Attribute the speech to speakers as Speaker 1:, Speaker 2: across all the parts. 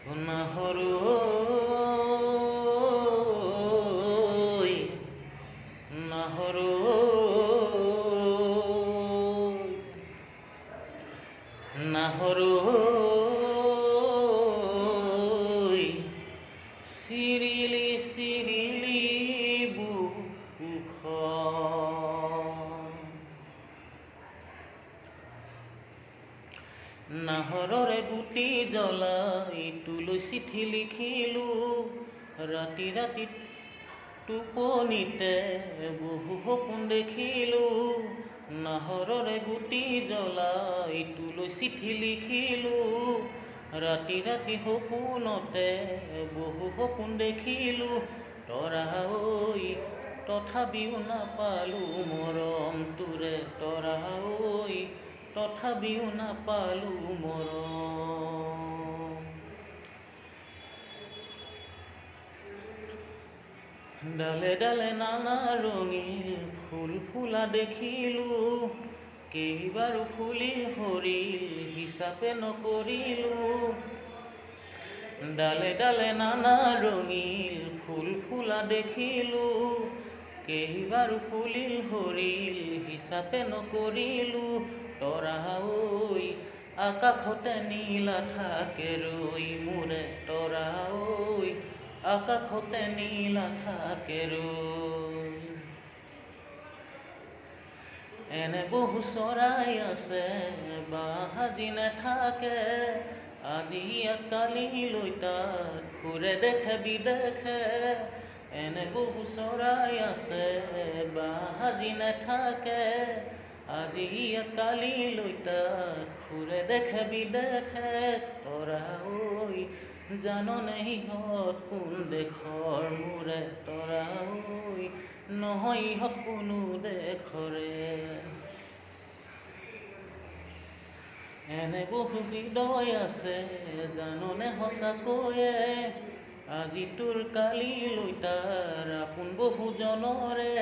Speaker 1: নাহৰৈ নাহৰৈ নাহৰৈ চিৰিলি চিৰিলি বুকুখন নাহৰৰে গুটি জ্বলাই তোলৈ চিঠি লিখিলোঁ ৰাতি ৰাতি টোপনিতে বহু সপোন দেখিলোঁ নাহৰৰে গুটি জ্বলাই তোলৈ চিঠি লিখিলোঁ ৰাতি ৰাতি সপোনতে বহু সপোন দেখিলোঁ তৰা ঐ তথাপিও নাপালোঁ মৰম তোৰে তৰা ঐ তথাপিও নাপালোঁ মৰম ডালে ডালে নানা ৰঙীল ফুল ফুলা দেখিলোঁ কেইবাৰো ফুলিল সৰিল হিচাপে নকৰিলোঁ ডালে ডালে নানা ৰঙীল ফুল ফুলা দেখিলোঁ কেইবাৰো ফুলিল সৰিল হিচাপে নকৰিলোঁ তৰা ঐ আকাশতে নীলা থাকে ৰৈ মোৰে তৰা ঐ আকাশতে নীলা থাকে ৰৈ এনে বহু চৰাই আছে বাহাদি নেথাকে আজি কালিলৈ তাত ঘূৰে দেখে বিদেশে এনে বহু চৰাই আছে বাহাদি নেথাকে আজি কালিলৈ তাত ঘূৰে দেখে বিদেশে তৰা ঐ জাননে ইহঁত কোন দেশৰ মোৰে তৰা ঐ নহয় ইহঁত কোনো দেশৰে এনে বহু হৃদয় আছে জাননে সঁচাকৈয়ে আজি তোৰ কালিলৈ তাৰ আপোন বহুজনৰে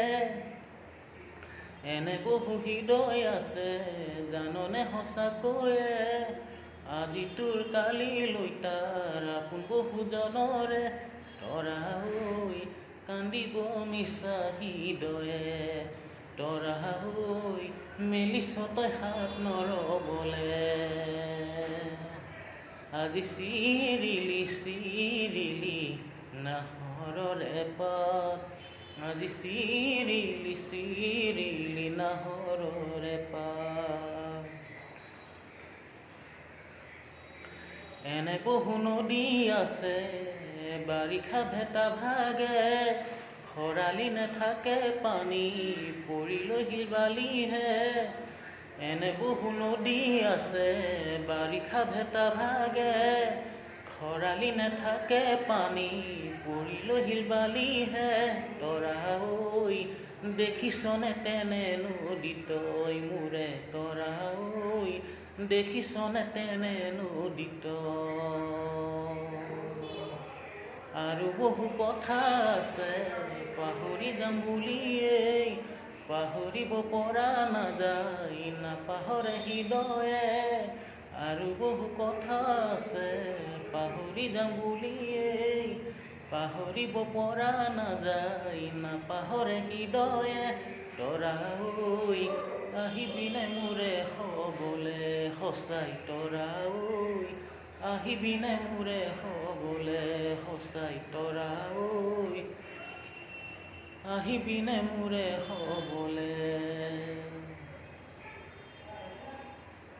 Speaker 1: এনে বহু হৃদয় আছে জাননে সঁচাকৈয়ে আজি তোৰ কালিলৈ তাৰ আপোন বহুজনৰে তৰা ঐ কান্দিব মিছা হৃদয়ে তৰা ঐ মেলিছ তই হাত নৰবলে আজি চিৰিলি চিৰিলি নাহৰৰে পাত আজি চিৰিলি চিৰিলি নাহৰৰে পাত এনে বহু নদী আছে বাৰিষা ভেটা ভাগে খৰালি নেথাকে পানী পৰিলৈ শিল বালিহে এনে বহু নদী আছে বাৰিষা ভেটা ভাগে খৰালি নেথাকে পানী পৰিলৈ শিল বালিহে তৰা ঐ দেখিছনে তেনে নদী তই মোৰে তৰা ঐ দেখিছনে তেনে নদী আৰু বহু কথা আছে পাহৰি যাম বুলিয়েই পাহৰিব পৰা নাযায় নাপাহৰে হৃদয়ে আৰু বহু কথা আছে পাহৰি যাম বুলিয়েই পাহৰিব পৰা নাযায় নাপাহৰে হৃদয়ে তৰা ঐ আহিবিনে মোৰে হ'বলে সঁচাই তৰা ঐ আহিবিনে মোৰে হ'বলে সঁচাই তৰা ঐ আহিবিনে মোৰে হ'বলে